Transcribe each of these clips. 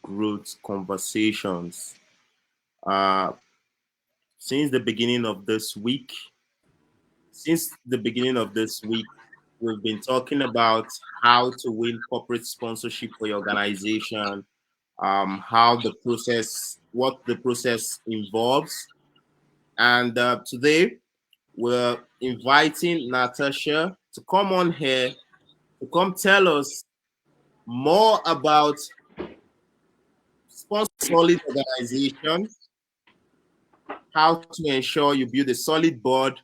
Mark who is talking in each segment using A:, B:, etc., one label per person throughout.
A: growth conversations. Uh, since the beginning of this week, since the beginning of this week, we've been talking about how to win corporate sponsorship for your organization, how the process, what the process involves, and today we're inviting Natasha to come on here to come tell us more about sponsor solid organization, how to ensure you build a solid board,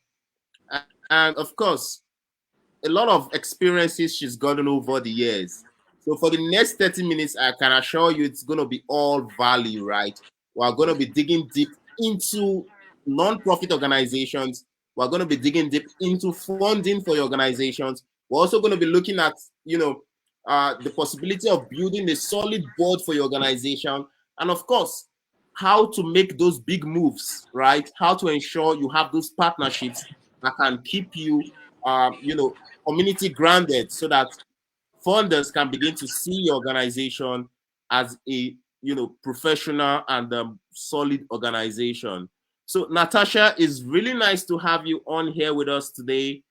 A: and of course, a lot of experiences she's gotten over the years. So for the next 30 minutes, I can assure you it's going to be all value, right? We're going to be digging deep into non-profit organizations. We're going to be digging deep into funding for your organizations. We're also going to be looking at, the possibility of building a solid board for your organization. And of course, how to make those big moves, right? How to ensure you have those partnerships that can keep you, community grounded so that funders can begin to see your organization as a professional and solid organization. So Natasha, is really nice to have you on here with us today.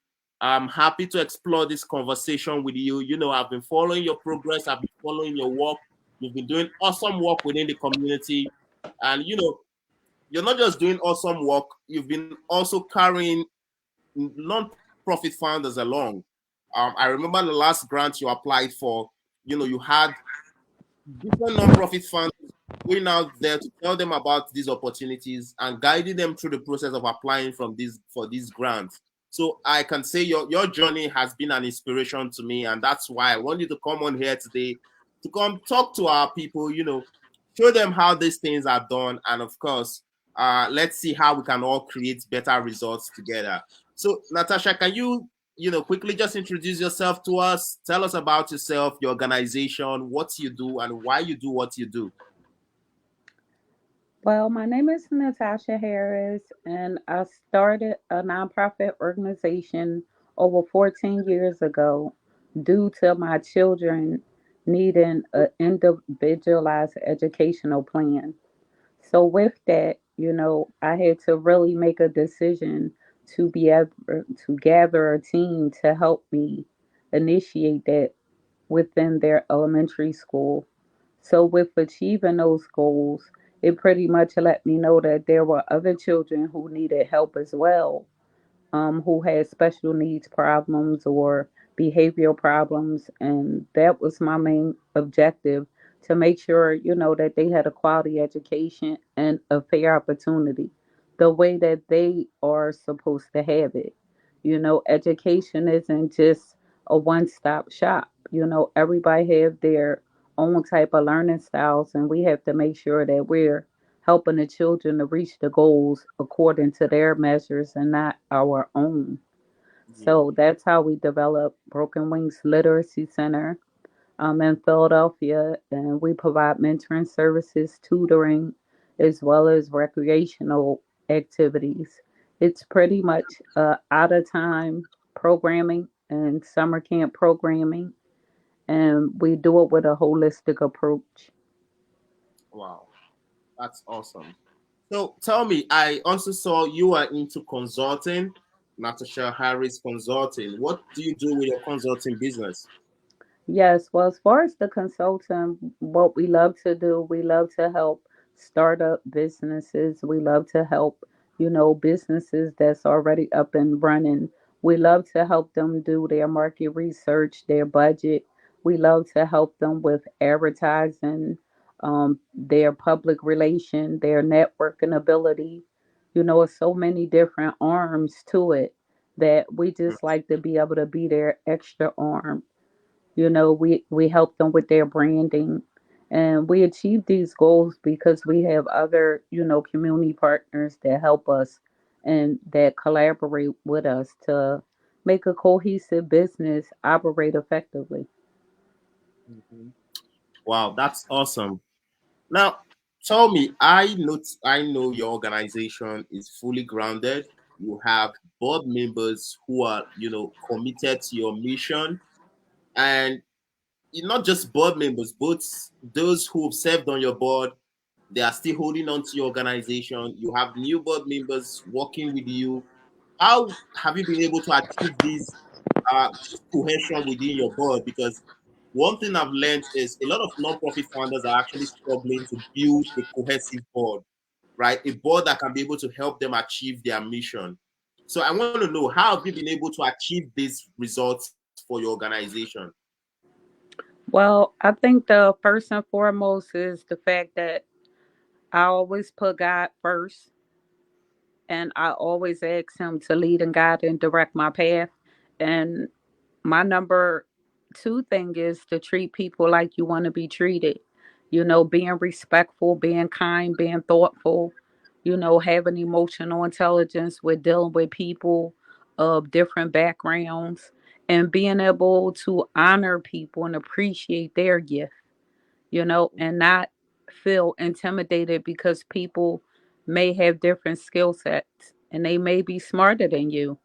A: I'm happy to explore this conversation with you. I've been following your progress, I've been following your work. You've been doing awesome work within the community, and you're not just doing awesome work, you've been also carrying non-profit founders along. I remember the last grant you applied for, you had different non-profit funds going out there to tell them about these opportunities and guiding them through the process of applying for these grants. So I can say your journey has been an inspiration to me, and that's why I want you to come on here today to come talk to our people, show them how these things are done, and of course, let's see how we can all create better results together. So Natasha, can you quickly just introduce yourself to us. Tell us about yourself, your organization, what you do, and why you do what you do.
B: Well, my name is Natasha Harris, and I started a nonprofit organization over 14 years ago due to my children needing an individualized educational plan. So, with that, I had to really make a decision to be able to gather a team to help me initiate that within their elementary school. So, with achieving those goals, it pretty much let me know that there were other children who needed help as well, who had special needs problems or behavioral problems. And that was my main objective, to make sure, that they had a quality education and a fair opportunity the way that they are supposed to have it. Education isn't just a one-stop shop. Everybody have their own type of learning styles, and we have to make sure that we're helping the children to reach the goals according to their measures and not our own.
A: Yeah.
B: So that's how we developed Broken Wings Literacy Center in Philadelphia, and we provide mentoring services, tutoring, as well as recreational activities. It's pretty much out of time programming and summer camp programming, and we do it with a holistic approach.
A: Wow, that's awesome. So tell me, I also saw you are into consulting, Natasha Harris Consulting. What do you do with your consulting business?
B: Yes, well, as far as the consultant, what we love to do, we love to help startup businesses. We love to help, businesses that's already up and running. We love to help them do their market research, their budget. We love to help them with advertising, their public relation, their networking ability. It's so many different arms to it that we just like to be able to be their extra arm. We help them with their branding, and we achieve these goals because we have other, community partners that help us and that collaborate with us to make a cohesive business operate effectively.
A: Mhm. Wow, that's awesome. Now, tell me, I know your organization is fully grounded. You have board members who are, committed to your mission. And not just board members, but those who have served on your board, they are still holding on to your organization. You have new board members working with you. How have you been able to achieve this cohesion within your board? Because one thing I've learned is a lot of nonprofit founders are actually struggling to build a cohesive board, right? A board that can be able to help them achieve their mission. So I want to know, how have you been able to achieve these results for your organization?
B: Well, I think the first and foremost is the fact that I always put God first, and I always ask Him to lead and guide and direct my path. And my number two thing is to treat people like you want to be treated. Being respectful, being kind, being thoughtful, having emotional intelligence with dealing with people of different backgrounds, and being able to honor people and appreciate their gift, and not feel intimidated because people may have different skill sets and they may be smarter than you.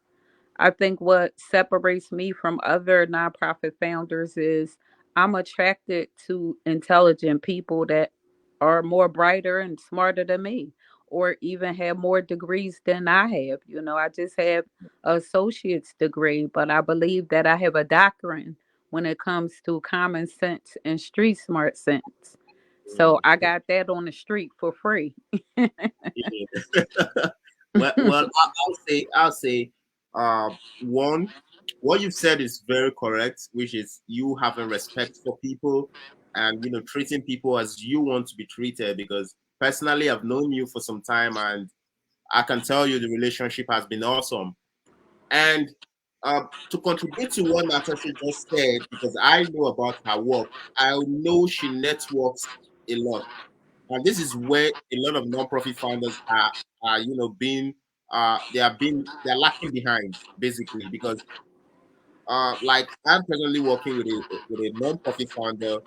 B: I think what separates me from other nonprofit founders is I'm attracted to intelligent people that are more brighter and smarter than me, or even have more degrees than I have. I just have an associate's degree, but I believe that I have a doctorate when it comes to common sense and street smart sense. So I got that on the street for free.
A: Yeah. Well, I'll say, one, what you've said is very correct, which is you having respect for people and treating people as you want to be treated. Because personally, I've known you for some time, and I can tell you the relationship has been awesome. And to contribute to what Natasha just said, because I know about her work, I know she networks a lot, and this is where a lot of nonprofit founders are being they're lacking behind, basically. Because like, I'm presently working with a nonprofit founder,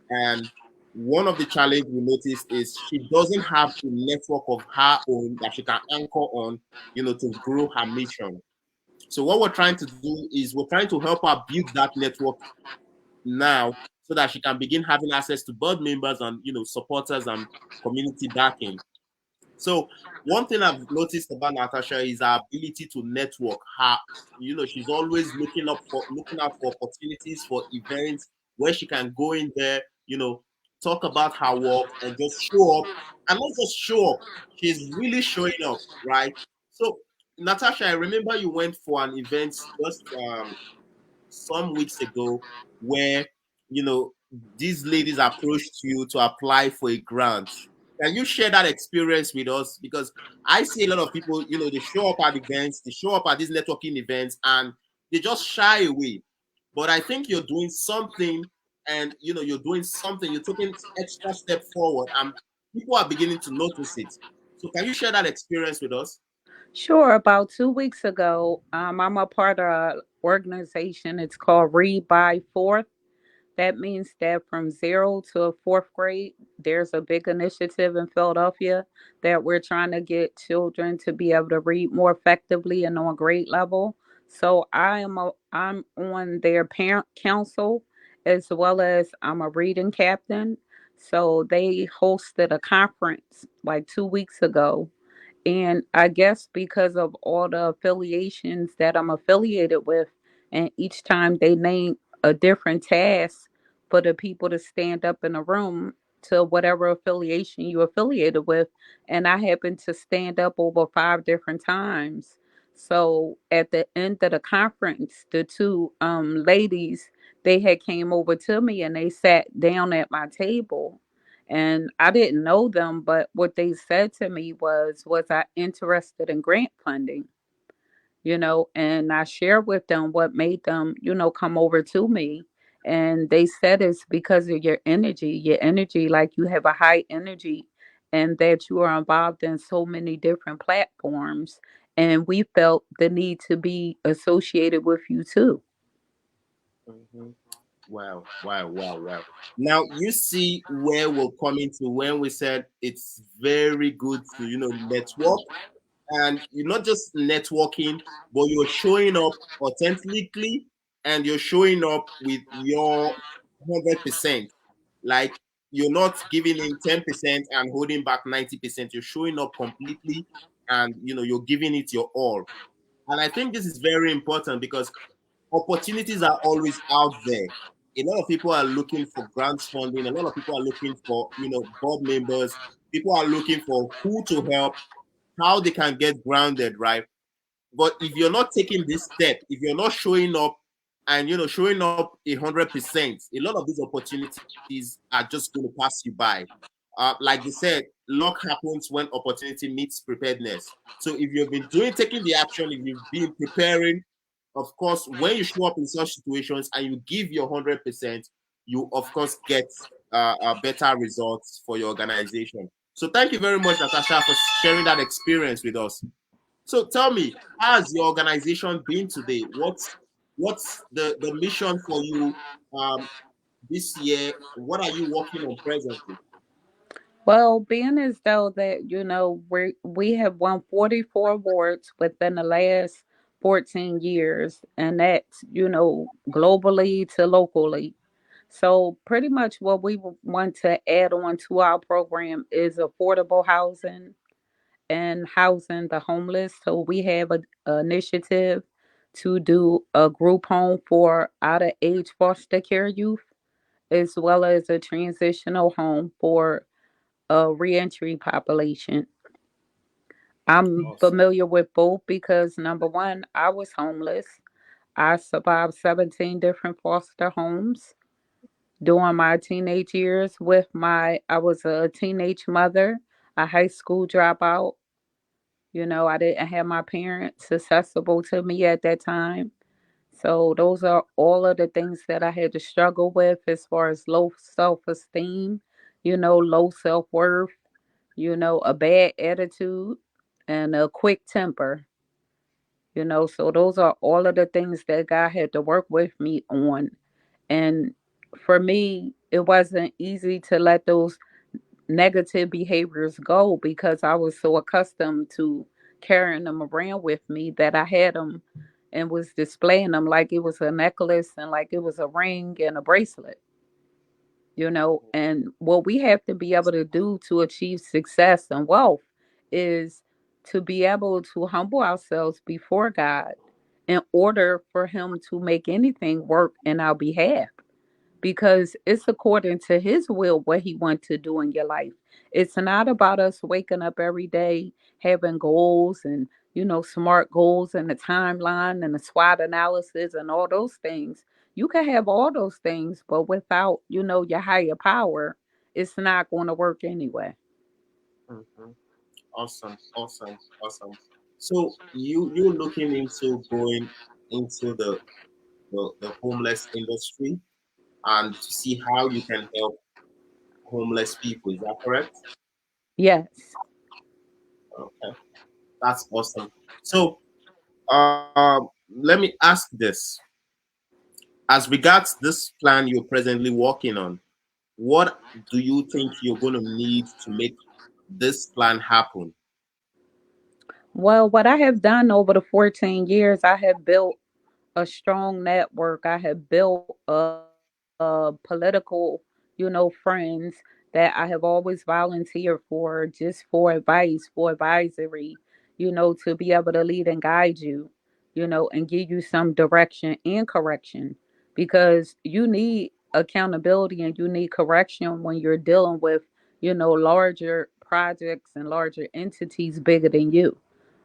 A: and one of the challenge we noticed is she doesn't have a network of her own that she can anchor on, to grow her mission. So what we're trying to do is we're trying to help her build that network now, so that she can begin having access to board members and supporters and community backing. So one thing I've noticed about Natasha is her ability to network. She's always looking out for opportunities for events where she can go in there, talk about her work and just show up. And not just show up, she's really showing up, right? So Natasha, I remember you went for an event just some weeks ago where you know these ladies approached you to apply for a grant. Can you share that experience with us? Because I see a lot of people, they show up at events, they show up at these networking events, and they just shy away. But I think you're doing something, and you're doing something. You're taking extra step forward, and people are beginning to notice it. So can you share that experience with us?
B: Sure. About 2 weeks ago, I'm a part of an organization. It's called Read by Fourth. That means that from zero to fourth grade, there's a big initiative in Philadelphia that we're trying to get children to be able to read more effectively and on grade level. So I'm on their parent council, as well as I'm a reading captain. So they hosted a conference like 2 weeks ago, and I guess because of all the affiliations that I'm affiliated with, and each time they name a different task for the people to stand up in a room to whatever affiliation you affiliated with. And I happened to stand up over 5 different times. So at the end of the conference, the two ladies, they had came over to me and they sat down at my table, and I didn't know them, but what they said to me was I interested in grant funding? And I shared with them what made them, come over to me. And they said it's because of your energy, like you have a high energy, and that you are involved in so many different platforms. And we felt the need to be associated with you too.
A: Mhm. Wow, wow, wow, wow. Now you see where we're coming to when we said it's very good to, network, and you're not just networking, but you're showing up authentically, and you're showing up with your 100%. Like you're not giving in 10% and holding back 90%. You're showing up completely and you're giving it your all. And I think this is very important because opportunities are always out there. A lot of people are looking for grants funding. A lot of people are looking for, board members. People are looking for who to help, how they can get grounded, right? But if you're not taking this step, if you're not showing up and showing up 100%, a lot of these opportunities are just going to pass you by. Like they said, luck happens when opportunity meets preparedness. So if you've been taking the action, if you've been preparing, of course, when you show up in such situations and you give your 100%, you of course get better results for your organization. So thank you very much, Natasha, for sharing that experience with us. So tell me, how has your organization been today? What's the mission for you this year? What are you working on presently?
B: Well, being as though that, we have won 44 awards within the last 14 years, and that's, globally to locally. So pretty much what we want to add on to our program is affordable housing and housing the homeless. So we have a initiative to do a group home for out of age foster care youth, as well as a transitional home for a reentry population. I'm
A: Awesome.
B: familiar with both because number one, I was homeless. I survived 17 different foster homes during my teenage years I was a teenage mother, a high school dropout. I didn't have my parents accessible to me at that time. So those are all of the things that I had to struggle with as far as low self-esteem, low self-worth, a bad attitude and a quick temper. So those are all of the things that God had to work with me on. And for me, it wasn't easy to let those negative behaviors go because I was so accustomed to carrying them around with me that I had them and was displaying them like it was a necklace and like it was a ring and a bracelet. And what we have to be able to do to achieve success and wealth is to be able to humble ourselves before God in order for Him to make anything work in our behalf, because it's according to His will what He wants to do in your life. It's not about us waking up every day having goals and, smart goals and the timeline and the SWOT analysis and all those things. You can have all those things, but without, your higher power, it's not going to work anyway.
A: Mhm. Awesome, awesome, awesome. So you're looking into going into the homeless industry and to see how you can help homeless people. Is that correct?
B: Yes.
A: Okay, that's awesome. So let me ask this: as regards this plan you're presently working on, what do you think you're going to need to make this plan happen?
B: Well, what I have done over the 14 years, I have built a strong network. I have built political, friends that I have always volunteered for just for advice, for advisory, to be able to lead and guide you, and give you some direction and correction, because you need accountability and you need correction when you're dealing with, larger projects and larger entities bigger than you.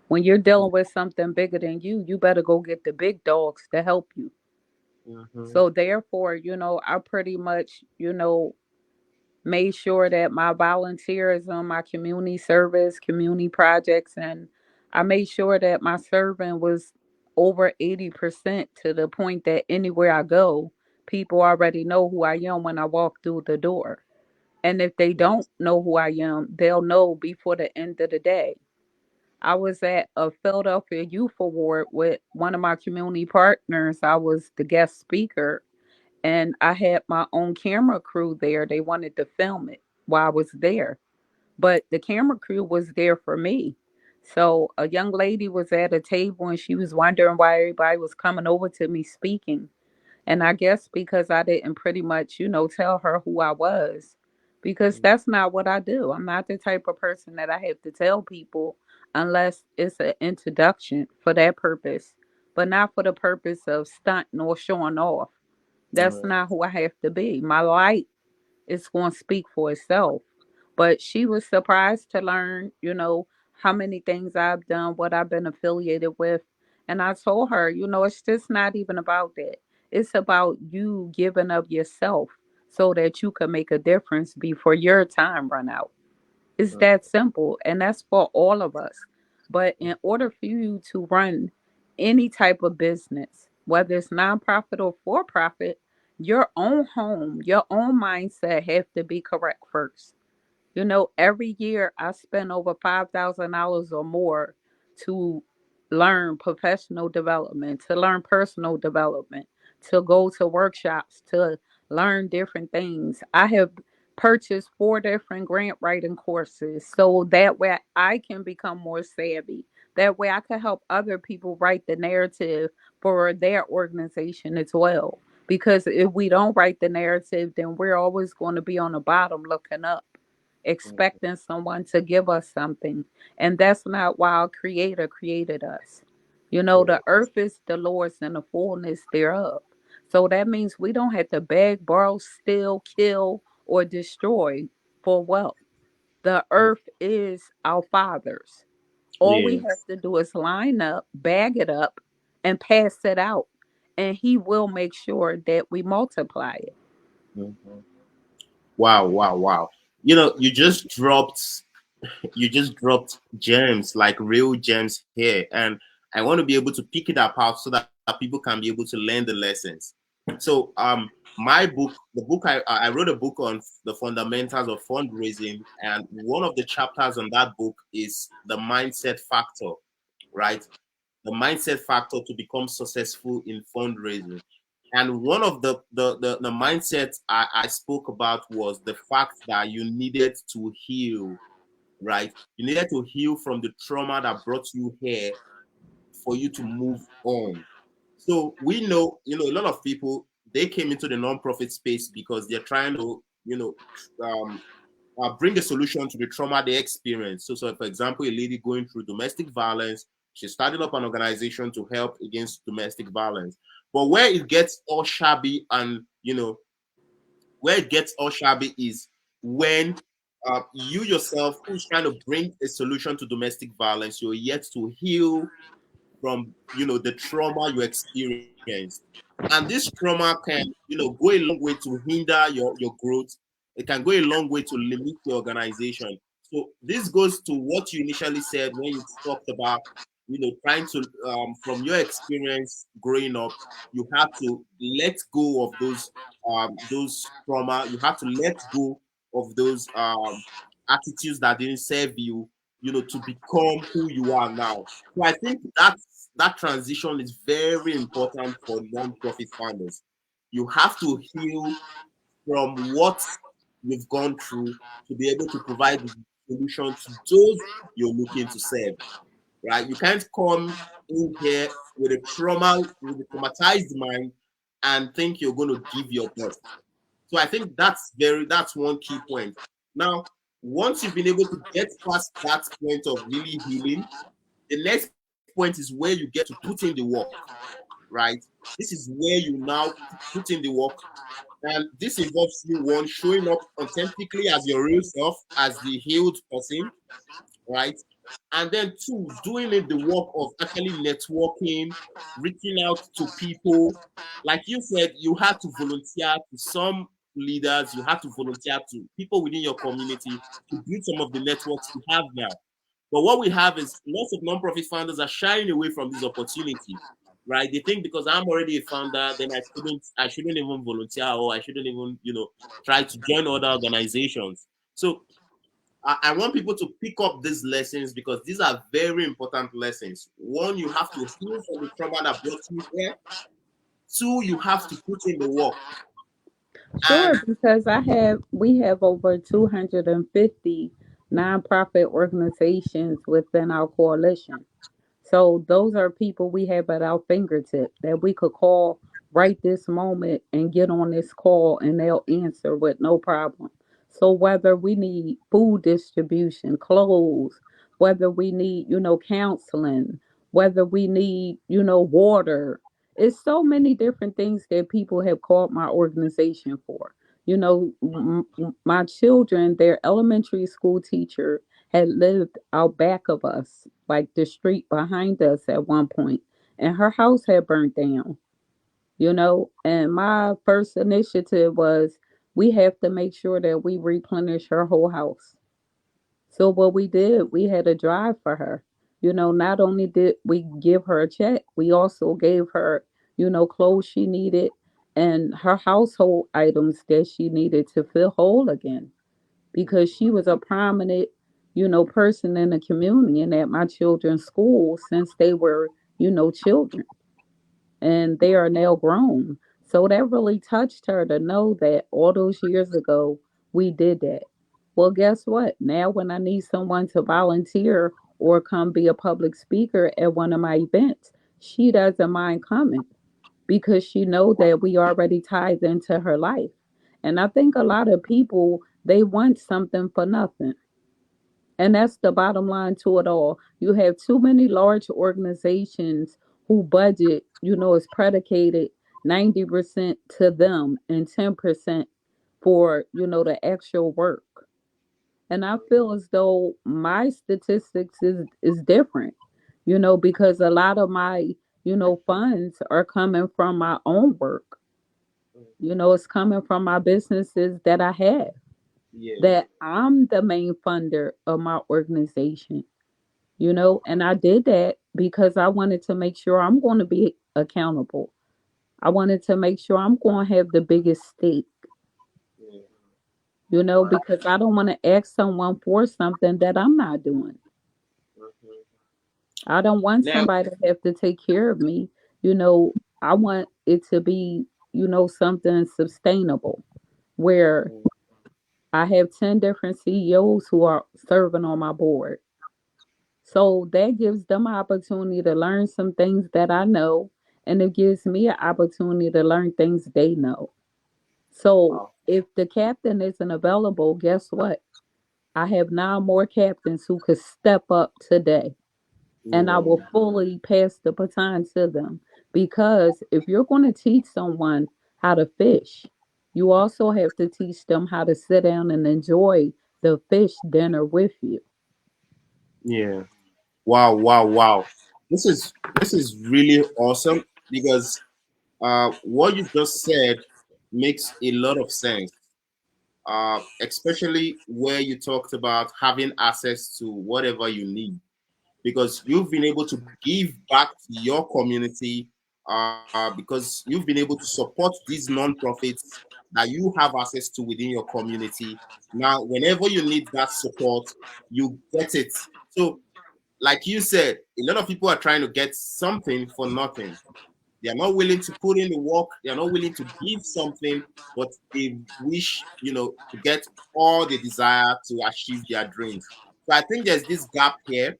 B: When you're dealing with something bigger than you better go get the big dogs to help you.
A: Mm-hmm.
B: So therefore, I pretty much, made sure that my volunteerism, my community service, community projects, and I made sure that my serving was over 80% to the point that anywhere I go, people already know who I am when I walk through the door. And if they don't know who I am, they'll know before the end of the day. I was at a Philadelphia Youth Award with one of my community partners. I was the guest speaker, and I had my own camera crew there. They wanted to film it while I was there, but the camera crew was there for me. So a young lady was at a table and she was wondering why everybody was coming over to me speaking. And I guess because I didn't pretty much, tell her who I was, because that's not what I do. I'm not the type of person that I have to tell people unless it's an introduction for that purpose, but not for the purpose of stunting or showing off. That's
A: Mm,
B: not who I have to be. My light is going to speak for itself. But she was surprised to learn, how many things I've done, what I've been affiliated with. And I told her, it's just not even about that. It's about you giving of yourself so that you can make a difference before your time run out. It's
A: mm,
B: that simple. And that's for all of us. But in order for you to run any type of business, whether it's nonprofit or for profit, your own home, your own mindset have to be correct first. Every year I spend over $5,000 or more to learn professional development, to learn personal development, to go to workshops, to learn different things. I have purchased 4 different grant writing courses so that way I can become more savvy. That way I can help other people write the narrative for their organization as well. Because if we don't write the narrative, then we're always going to be on the bottom looking up,
A: mm.
B: expecting someone to give us something. And that's not why our Creator created us.
A: Yeah,
B: The earth is the Lord's and the fullness thereof. So that means we don't have to beg, borrow, steal, kill, or destroy for wealth. The
A: mm,
B: earth is our Father's. All we
A: yeah.
B: have to do is line up, bag it up, and pass it out. And He will make sure that we multiply it.
A: Mhm. Wow, wow, wow. You know, you just dropped gems, like real gems here, and I want to be able to pick it apart so that people can be able to learn the lessons. So my book, the book I wrote a book on the fundamentals of fundraising, and one of the chapters on that book is the mindset factor, right? The mindset factor to become successful in fundraising. And one of the mindset I spoke about was the fact that you needed to heal, right? You needed to heal from the trauma that brought you here for you to move on. So we know, a lot of people, they came into the nonprofit space because they're trying to, um, bring a solution to the trauma they experience. So, for example, a lady going through domestic violence, she started up an organization to help against domestic violence. But where it gets all shabby and, where it gets all shabby is when you yourself, who's trying to bring a solution to domestic violence, you're yet to heal from the trauma you experienced. And this trauma can go a long way to hinder your growth. It can go a long way to limit your organization. So this goes to what you initially said when you talked about trying to from your experience growing up, you have to let go of those trauma. You have to let go of those attitudes that didn't serve you, to become who you are now. So I think that transition is very important for non-profit founders. You have to heal from what you've gone through to be able to provide the solution to those you're looking to serve. Right? You can't come in here with a traumatized mind and think you're going to give your best. So I think that's one key point. Now, once you've been able to get past that point of really healing, the next point is where you get to put in the work, right? This is where you now put in the work. And this involves you, one, showing up authentically as your real self, as the healed person, right? And then two, doing it the work of actually networking, reaching out to people. Like you said, you had to volunteer to some leaders, you had to volunteer to people within your community to build some of the networks you have now. But what we have is lots of nonprofit founders are shying away from this opportunity, right? They think because I'm already a founder, then I shouldn't even volunteer, or I shouldn't even, try to join other organizations. So I want people to pick up these lessons because these are very important lessons. One, you have to heal from the trauma that brought you here. Two, you have to put in the work.
B: Sure,
A: And
B: because we have over 250 nonprofit organizations within our coalition. So those are people we have at our fingertip that we could call right this moment and get on this call and they'll answer with no problem. So whether we need food distribution, clothes, whether we need, counseling, whether we need, water, it's so many different things that people have called my organization for. My children, their elementary school teacher had lived out back of us, like the street behind us at one point, and her house had burnt down. And my first initiative was we have to make sure that we replenish her whole house. So what we did, we had a drive for her. Not only did we give her a check, we also gave her, clothes she needed and her household items that she needed to feel whole again, because she was a prominent, person in the community and at my children's school since they were, children, and they are now grown. So that really touched her to know that all those years ago we did that. Well, guess what? Now when I need someone to volunteer or come be a public speaker at one of my events, she doesn't mind coming because she know that we already tied into her life. And I think a lot of people, they want something for nothing. And that's the bottom line to it all. You have too many large organizations who budget, is predicated 90% to them and 10% for, the actual work. And I feel as though my statistics is different, because a lot of my, funds are coming from my own work. It's coming from my businesses that I have,
A: Yeah,
B: that I'm the main funder of my organization. And I did that because I wanted to make sure I'm going to be accountable. I wanted to make sure I'm going to have the biggest stake,
A: yeah.
B: because I don't want to ask someone for something that I'm not doing.
A: Mhm.
B: I don't want
A: Now,
B: somebody to have to take care of me. You know, I want it to be, something sustainable where
A: mm,
B: I have 10 different CEOs who are serving on my board. So that gives them opportunity to learn some things that I know, and it gives me an opportunity to learn things they know. So
A: wow.
B: if the captain isn't available, guess what? I have 9 more captains who could step up today, and I will
A: Yeah,
B: fully pass the baton to them. Because if you're going to teach someone how to fish, you also have to teach them how to sit down and enjoy the fish dinner with you.
A: yeah. Wow, wow, wow. This is really awesome because what you just said makes a lot of sense. Especially where you talked about having access to whatever you need, because you've been able to give back to your community, because you've been able to support these non-profits that you have access to within your community. Now, whenever you need that support, you get it. So, like you said, a lot of people are trying to get something for nothing. They are not willing to put in the work. They are not willing to give something, but they wish, to get all they desire to achieve their dreams. So I think there's this gap here.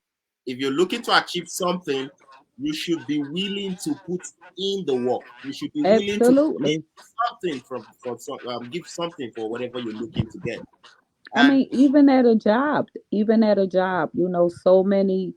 A: If you're looking to achieve something, you should be willing to put in the work. You should be willing to give
B: Absolutely.
A: something give something for whatever you're looking to get.
B: I
A: And
B: mean, even at a job, so many,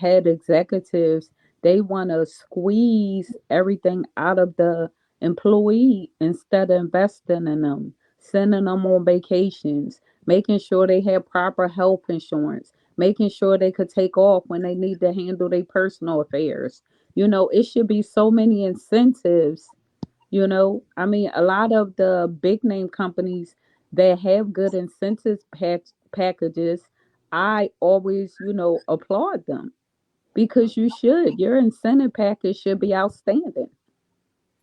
B: head executives, they want to squeeze everything out of the employee instead of investing in them, sending them on vacations, making sure they have proper health insurance, making sure they could take off when they need to handle their personal affairs. It should be so many incentives. I mean, a lot of the big name companies that have good incentives packages, I always, applaud them, because you should. Your incentive package should be outstanding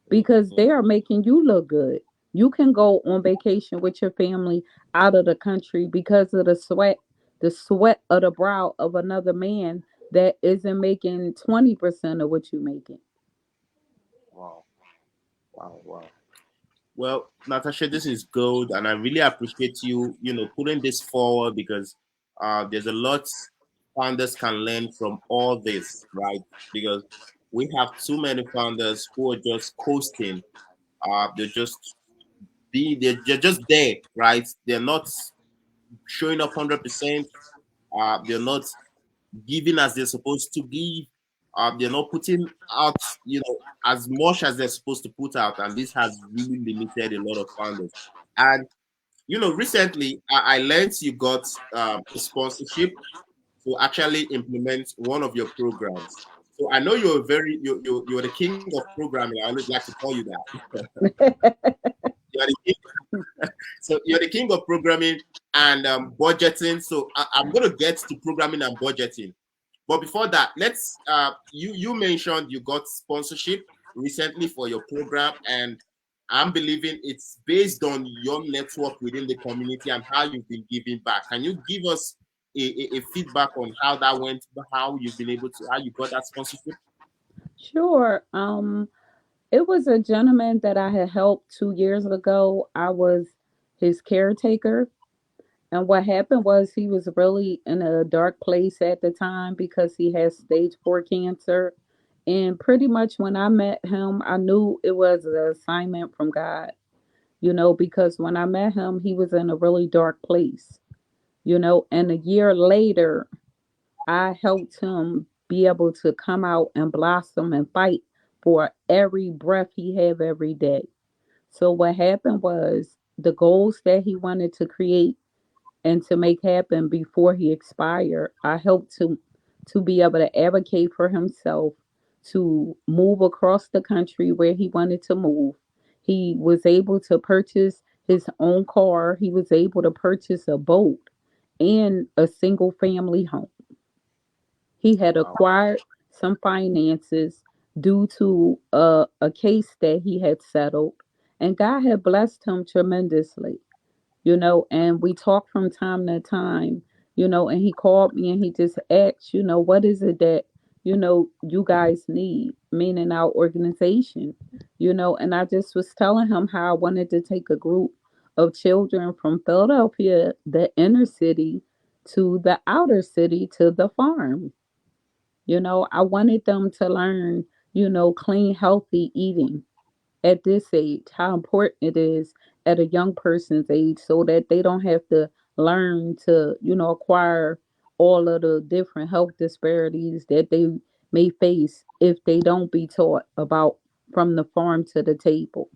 B: because they are making you look good. You can go on vacation with your family out of the country because of the sweat of the brow of another man that isn't making 20% of what you're making.
A: wow, wow, wow. Well, Natasha, this is gold, and I really appreciate you, putting this forward because there's a lot founders can learn from all this, right? Because We have too many founders who are just coasting. They're just they're just there, right? They're not showing up 100%. They're not giving as they're supposed to give. They're not putting out, as much as they're supposed to put out, and this has really limited a lot of founders. And recently I learned you got a sponsorship to actually implement one of your programs. So I know you're very you're the king of programming. I always like to call you that. You're the king, so you're the king of programming and budgeting. So I'm going to get to programming and budgeting. But before that, let's you mentioned you got sponsorship recently for your program, and I'm believing it's based on your network within the community and how you've been giving back. Can you give us a feedback on how that went, how you've been able to, how you got that sponsorship?
B: Sure. It was a gentleman that I had helped 2 years ago. I was his caretaker. And what happened was he was really in a dark place at the time because he had stage 4 cancer. And pretty much when I met him, I knew it was an assignment from God, because when I met him, he was in a really dark place, and a year later, I helped him be able to come out and blossom and fight for every breath he have every day. So what happened was the goals that he wanted to create and to make happen before he expired, I helped to be able to advocate for himself to move across the country where he wanted to move. He was able to purchase his own car. He was able to purchase a boat and a single family home. He had
A: Wow.
B: acquired some finances due to a case that he had settled, and God had blessed him tremendously, and we talk from time to time, and he called me and he just asked, what is it that, you guys need, meaning our organization, and I just was telling him how I wanted to take a group of children from Philadelphia, the inner city, to the outer city, to the farm. I wanted them to learn, clean, healthy eating at this age, how important it is at a young person's age so that they don't have to learn to, acquire all of the different health disparities that they may face if they don't be taught about from the farm to the table.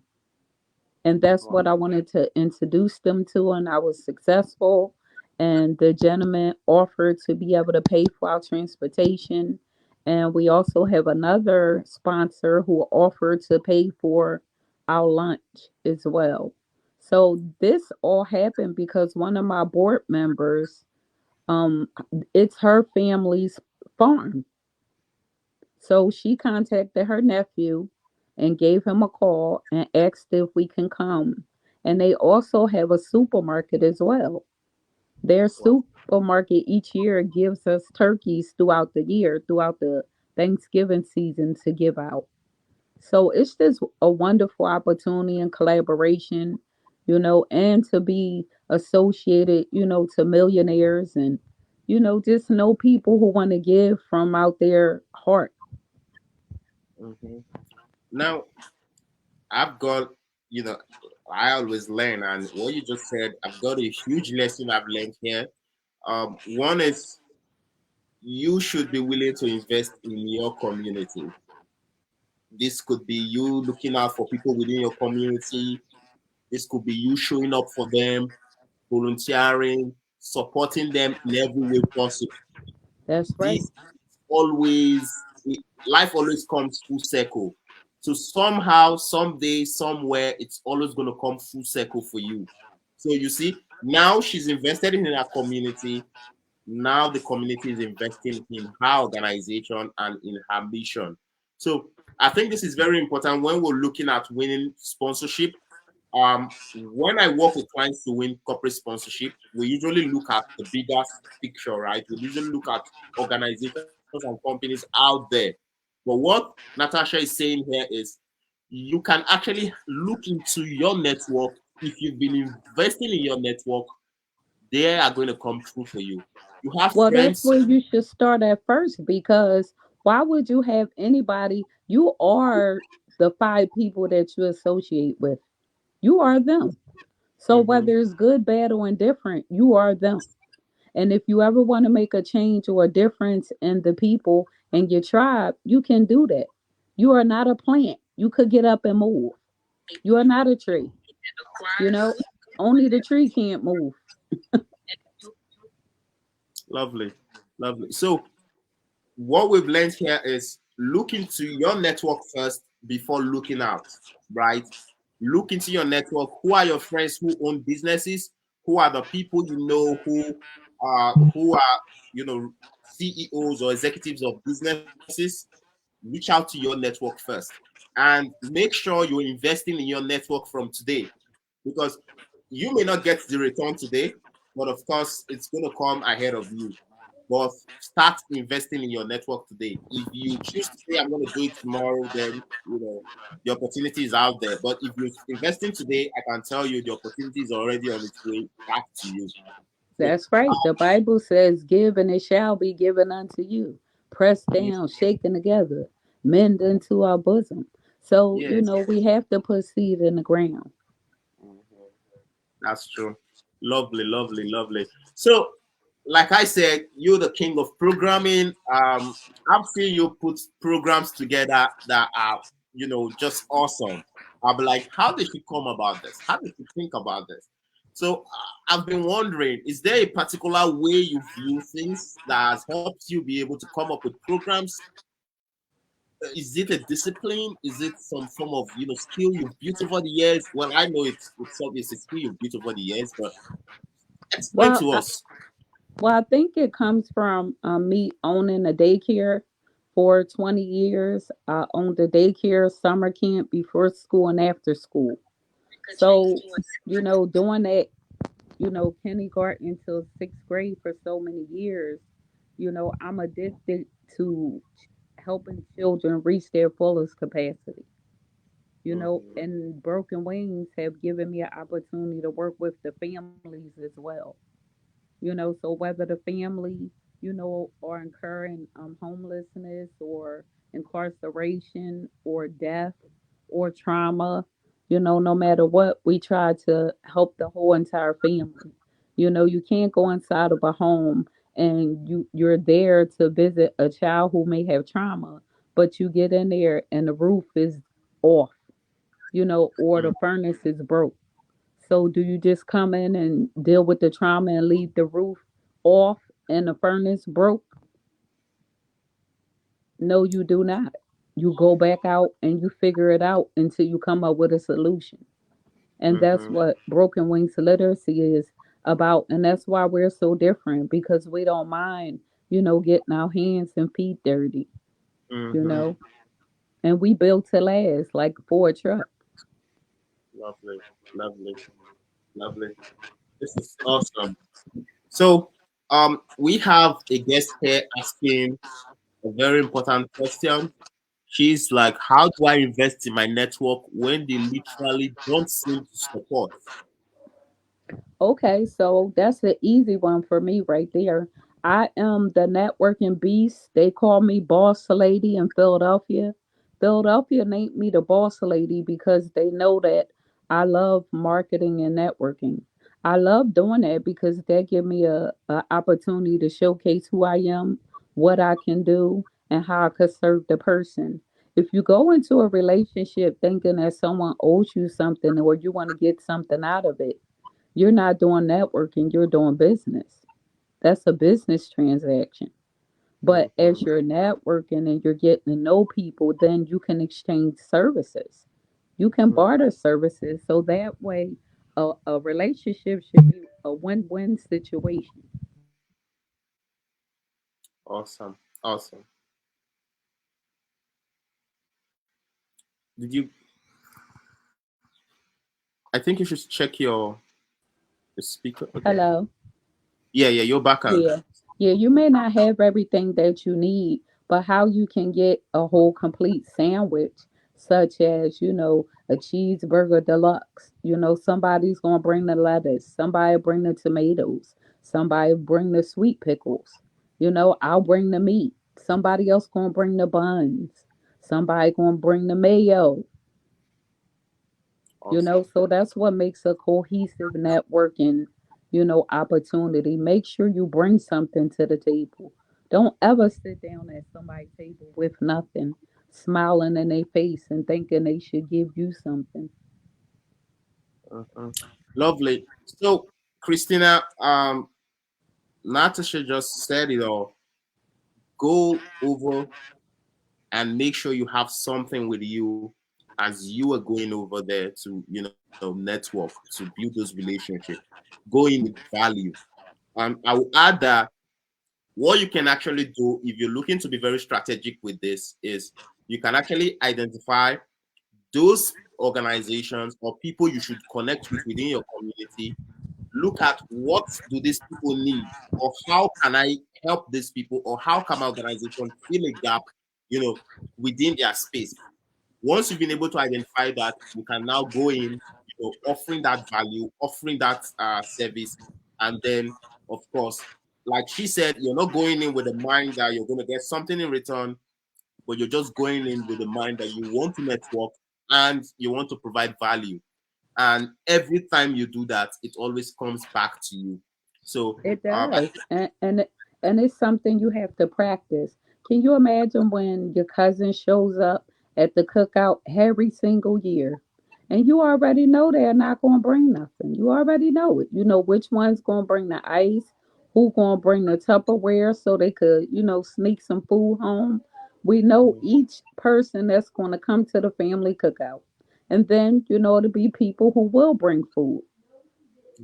B: And that's
A: Wow.
B: what I wanted to introduce them to, and I was successful. And the gentleman offered to be able to pay for our transportation. And we also have another sponsor who offered to pay for our lunch as well. So this all happened because one of my board members, um, it's her family's farm. So she contacted her nephew and gave him a call and asked if we can come. And they also have a supermarket as well. Their
A: Wow.
B: supermarket each year gives us turkeys throughout the year, throughout the Thanksgiving season to give out. So it's just a wonderful opportunity and collaboration, and to be associated, to millionaires and, just know people who want to give from out their heart.
A: Hmm. Now, I've got, you know, I always learn, and what you just said, I've got a huge lesson I've learned here. One is you should be willing to invest in your community. This could be you looking out for people within your community. This could be you showing up for them, volunteering, supporting them in every way possible.
B: That's right.
A: This always, life always comes full circle. So somehow, someday, somewhere, it's always going to come full circle for you. So you see, now she's invested in her community. Now the community is investing in her organization and in her mission. So I think this is very important when we're looking at winning sponsorship. When I work with clients to win corporate sponsorship, we usually look at the bigger picture, right? We usually look at organizations and companies out there. But what Natasha is saying here is you can actually look into your network. If you've been investing in your network, they are going to come through for you. You have
B: Well, that's
A: friends.
B: where you should start at first because Why would you have anybody? You are the five people that you associate with. You are them. So
A: Mm-hmm.
B: whether it's good, bad, or indifferent, you are them. And if you ever want to make a change or a difference in the people in your tribe, you can do that. You are not a plant. You could get up and move. You are not a tree. You know, only the tree can't move.
A: Lovely, lovely. So what we've learned here is look into your network first before looking out, right? Look into your network. Who are your friends who own businesses? Who are the people you know who are CEOs or executives of businesses? Reach out to your network first and make sure you're investing in your network from today, because you may not get the return today, but of course it's going to come ahead of you. But start investing in your network today. If you choose to say I'm going to do it tomorrow, then the opportunity is out there. But if you're investing today, I can tell you the opportunity is already on its way back to you. So
B: That's right. The Bible says, "Give and it shall be given unto you. Pressed
A: yes,
B: down, shaken together, mend into our bosom." So,
A: yes.
B: we have to put seed in the ground.
A: Mhm. That's true. Lovely, lovely, lovely. So, like I said, you're the king of programming. I've seen you put programs together that are, just awesome. I'll be like, how did you come about this? How did you think about this? So, I've been wondering, is there a particular way you view things that has helped you be able to come up with programs? Is it a discipline? Is it some form of skill you've built over the years? Well, I know it's obvious a skill you've built over the years, but explain
B: Well,
A: to
B: I,
A: us.
B: well, I think it comes from me owning a daycare for 20 years. I owned a daycare, summer camp, before school and after school. So, doing that, kindergarten till sixth grade for so many years, I'm addicted to helping children reach their fullest capacity.
A: Mhm,
B: And Broken Wings have given me an opportunity to work with the families as well. So whether the family, are incurring homelessness or incarceration or death or trauma, no matter what, we try to help the whole entire family. You can't go inside of a home and you're there to visit a child who may have trauma, but you get in there and the roof is off, or the furnace is broke. So do you just come in and deal with the trauma and leave the roof off and the furnace broke? No, you do not. You go back out and you figure it out until you come up with a solution. And that's
A: mhm,
B: what Broken Wings Literacy is about. And that's why we're so different, because we don't mind, getting our hands and feet dirty, you
A: mhm.
B: know. And we built to last like a Ford truck.
A: Lovely, lovely, lovely. This is awesome. So, we have a guest here asking a very important question. She's like, "How do I invest in my network when they literally don't seem to support?"
B: Okay, so that's an easy one for me right there. I am the networking beast. They call me Boss Lady in Philadelphia. Philadelphia named me the Boss Lady because they know that I love marketing and networking. I love doing that because that give me a opportunity to showcase who I am, what I can do, and how I could serve the person. If you go into a relationship thinking that someone owes you something or you want to get something out of it, you're not doing networking, you're doing business. That's a business transaction. But as
A: Mhm,
B: you're networking and you're getting to know people, then you can exchange services. You can
A: mhm.
B: barter services. So that way, a relationship should be a win win situation.
A: Awesome, awesome. Did you? I think you should check your speaker. Okay.
B: Hello.
A: Yeah, yeah, you're back on.
B: Yeah. Yeah, you may not have everything that you need, but how you can get a whole complete sandwich, such as, a cheeseburger deluxe. Somebody's going to bring the lettuce, somebody bring the tomatoes, somebody bring the sweet pickles. I'll bring the meat. Somebody else gonna bring the buns. Somebody gonna bring the mayo.
A: Awesome.
B: So that's what makes a cohesive networking, opportunity. Make sure you bring something to the table. Don't ever sit down at somebody's table with nothing, smiling in their face and thinking they should give you something.
A: Mhm. Lovely. So, Christina, Natasha just said it all. Go over and make sure you have something with you as you are going over there to, network, to build those relationships. Go in with value. I will add that what you can actually do if you're looking to be very strategic with this is you can actually identify those organizations or people you should connect with within your community. Look at what do these people need, or how can I help these people, or how can my organization fill a gap, within their space. Once you've been able to identify that, you can now go in, offering that value, offering that service, and then, of course, like she said, you're not going in with the mind that you're going to get something in return, but you're just going in with the mind that you want to network and you want to provide value. And every time you do that, it always comes back to you. So,
B: It does, and it's something you have to practice. Can you imagine when your cousin shows up at the cookout every single year, and you already know they're not going to bring nothing? You already know it. You know which one's going to bring the ice, who going to bring the Tupperware so they could, sneak some food home. We know each person that's going to come to the family cookout, and then to be people who will bring food.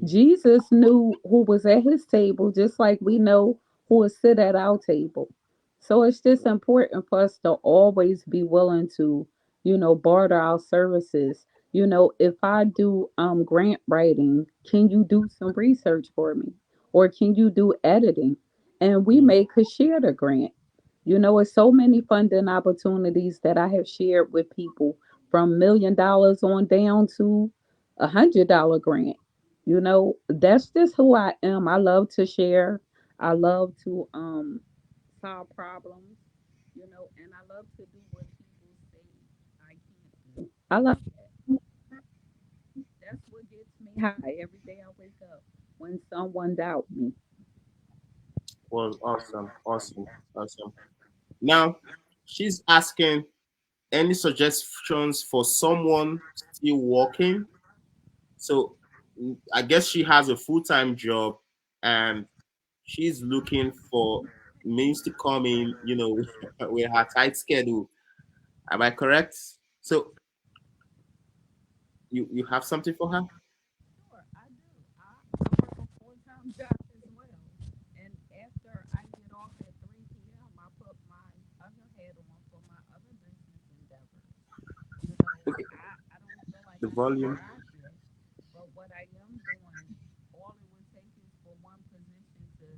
B: Jesus knew who was at his table, just like we know who will sit at our table. So it's just important for us to always be willing to, barter our services. If I do grant writing, can you do some research for me? Or can you do editing? And we
A: mhm,
B: may could share the grant. It's so many funding opportunities that I have shared with people from $1 million on down to $100 grant. That's just who I am. I love to share. I love to solve problems, and I love to do what people say I can't do. I love that. That's what gets me high every day I wake up when someone doubt me.
A: well, awesome, awesome, awesome. Now, she's asking any suggestions for someone still working. So, I guess she has a full-time job and she's looking for means to come in, with her tight schedule. Am I correct? So, you have something for her?
B: Sure, I do. I work a full-time job as well. And after I get off at 3 p.m., I put my other hat on for my other business endeavors.
A: Okay,
B: I don't feel like
A: the
B: I need a
A: volume.
B: side shift, but what I am doing, all it would take is for one position to,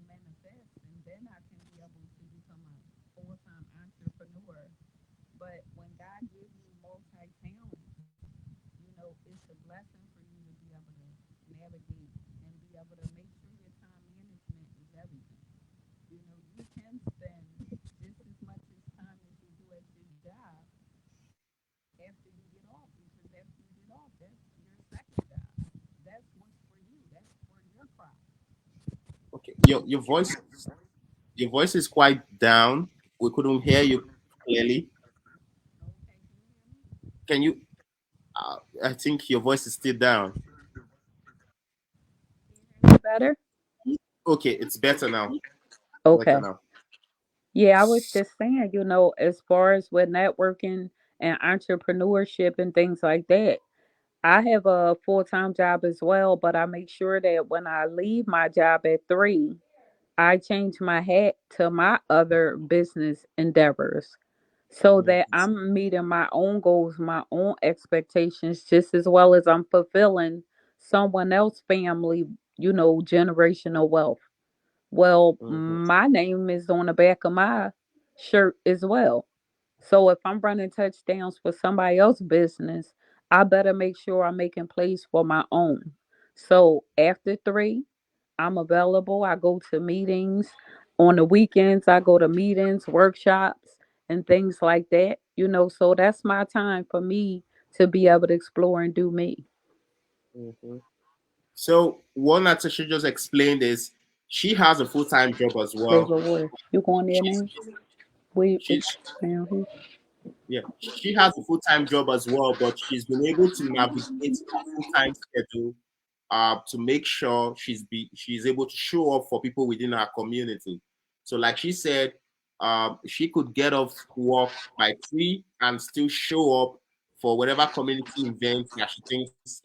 B: manifest, and then I can be able to become a full-time entrepreneur. But when God gives you multi-talent, it's a blessing for you to be able to navigate and be able to make sure your time management is everything. You can spend just as much as time as you do at your job after you get off, because after you get off, that's your second job. That's what's for you. That's for your profit.
A: Okay, your voice is quite down. We couldn't hear you clearly.
B: Okay, can you hear me?
A: Can you? I think your voice is still down.
B: Can you hear me better?
A: Okay, it's better now. Better
B: Okay.
A: now.
B: Yeah, I was just saying, as far as with networking and entrepreneurship and things like that, I have a full time job as well, but I make sure that when I leave my job at 3, I change my hat to my other business endeavors so that
A: Mhm,
B: I'm meeting my own goals, my own expectations, just as well as I'm fulfilling someone else's family, generational wealth. Well,
A: mhm,
B: my name is on the back of my shirt as well. So if I'm running touchdowns for somebody else's business, I better make sure I'm making place for my own. So after 3, I'm available. I go to meetings. On the weekends, I go to meetings, workshops, and things like that. So that's my time for me to be able to explore and do me.
A: Mhm. So what Natasha just explained is she has a full-time job as well.
B: Flavor where you going there
A: She's
B: now? We
A: she's
B: down here.
A: Yeah, she has a full-time job as well, but she's been able to navigate her full-time schedule to make sure she's able to show up for people within her community. So, like she said, she could get off work by 3 and still show up for whatever community event that she thinks is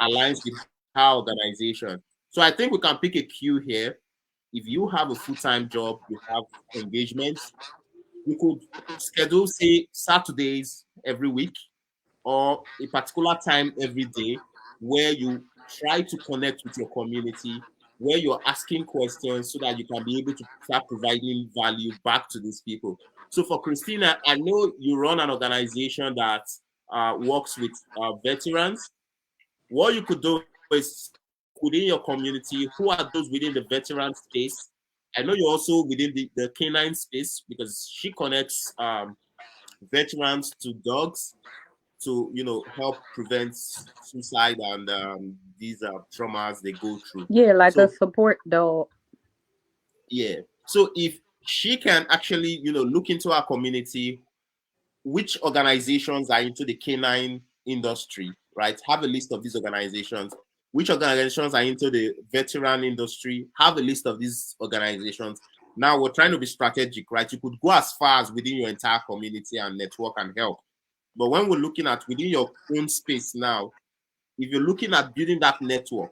A: aligns with her organization. So, I think we can pick a cue here. If you have a full-time job, you have engagements, you could schedule, say, Saturdays every week or a particular time every day where you try to connect with your community, where you're asking questions so that you can be able to start providing value back to these people. So for Christina, I know you run an organization that works with veterans. What you could do is see within your community who are those within the veteran space. I know you're also within the canine space because she connects veterans to dogs to help prevent suicide and these traumas they go through.
B: Yeah, like a
A: So
B: support dog.
A: yeah, so if she can actually look into our community, which organizations are into the canine industry, right? Have a list of these organizations. Which organizations are into the veteran industry? Have a list of these organizations. Now we're trying to be strategic, right? You could go as far as within your entire community and network and help. But when we're looking at within your own space now, if you're looking at building that network,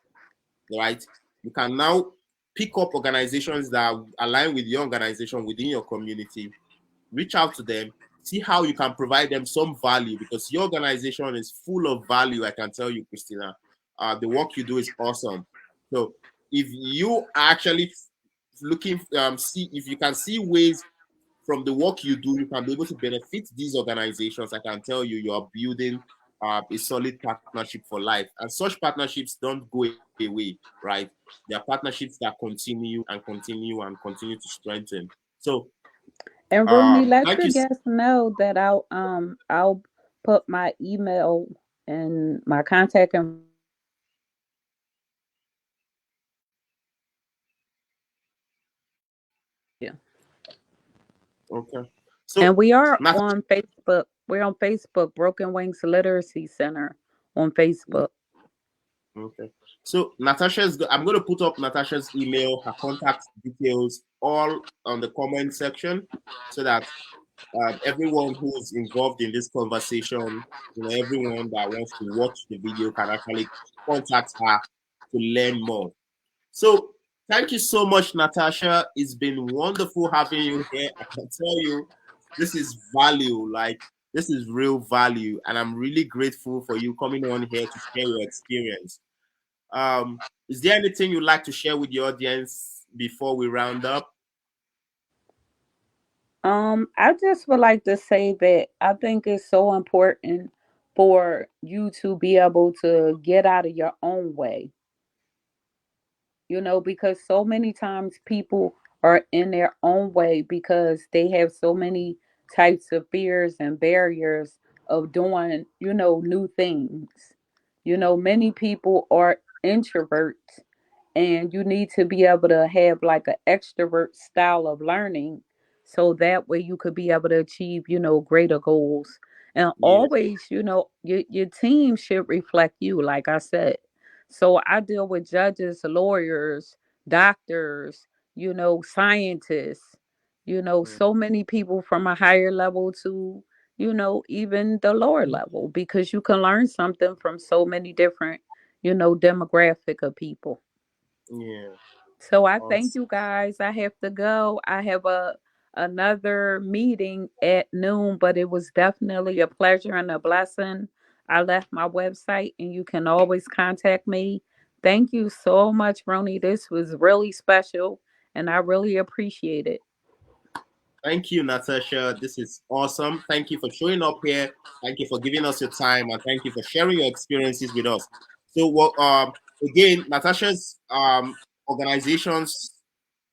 A: right, you can now pick up organizations that align with your organization within your community, reach out to them, see how you can provide them some value because your organization is full of value. I can tell you, Christina, the work you do is awesome. So if you are actually looking, see if you can see ways from the work you do, you can be able to benefit these organizations. I can tell you, you are building a solid partnership for life. And such partnerships don't go away, right? They are partnerships that continue and continue and continue to strengthen. So,
B: And Rooney, let
A: thank
B: your
A: you.
B: guests know that I'll put my email and my contact information in the chat so they can contact me anytime they need anything. Thank you.
A: Okay.
B: And
A: So,
B: we are
A: Natasha,
B: on Facebook. We're on Facebook, Broken Wings Literacy Center on Facebook.
A: okay. So, I'm going to put up Natasha's email, her contact details, all on the comment section so that everyone who is involved in this conversation, everyone that wants to watch the video can actually contact her to learn more. So thank you so much, Natasha. It's been wonderful having you here. I can tell you, this is value, like this is real value, and I'm really grateful for you coming on here to share your experience. Is there anything you'd like to share with the audience before we round up?
B: I just would like to say that I think it's so important for you to be able to get out of your own way, because so many times people are in their own way because they have so many types of fears and barriers of doing, new things. Many people are introverts, and you need to be able to have like an extrovert style of learning so that way you could be able to achieve, greater goals. And
A: Yeah,
B: always, your team should reflect you, like I said. So I deal with judges, lawyers, doctors, scientists, so many people from a higher level to, even the lower level, because you can learn something from so many different, demographic of people.
A: yeah,
B: So I thank
A: awesome.
B: you guys. I have to go. I have another meeting at noon, but it was definitely a pleasure and a blessing. I left my website and you can always contact me. Thank you so much, Roni. This was really special and I really appreciate it.
A: Thank you, Natasha. This is awesome. Thank you for showing up here. Thank you for giving us your time, and thank you for sharing your experiences with us. So, again, Natasha's organizations.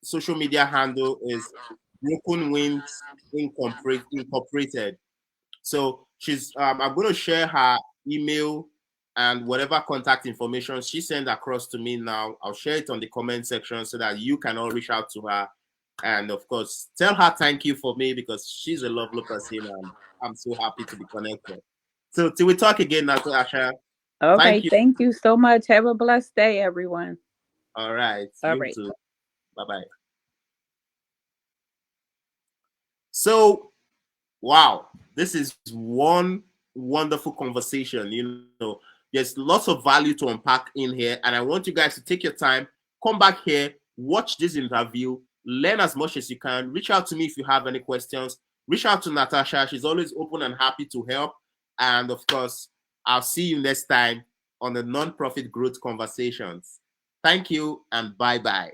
A: social media handle is Broken Wings Incorporated. So I'm going to share her email and whatever contact information she sent across to me now. I'll share it on the comment section so that you can all reach out to her. And of course, tell her thank you for me because she's a lovely person and I'm so happy to be connected. So till we talk again, Natasha,
B: Okay,
A: thank you.
B: thank you so much. Have a blessed day, everyone.
A: All right.
B: All
A: You
B: right.
A: too. Bye bye. So, wow, this is one wonderful conversation. There's lots of value to unpack in here, and I want you guys to take your time, come back here, watch this interview, learn as much as you can. Reach out to me if you have any questions. Reach out to Natasha. She's always open and happy to help. And of course, I'll see you next time on the Nonprofit Growth Conversations. Thank you and bye bye.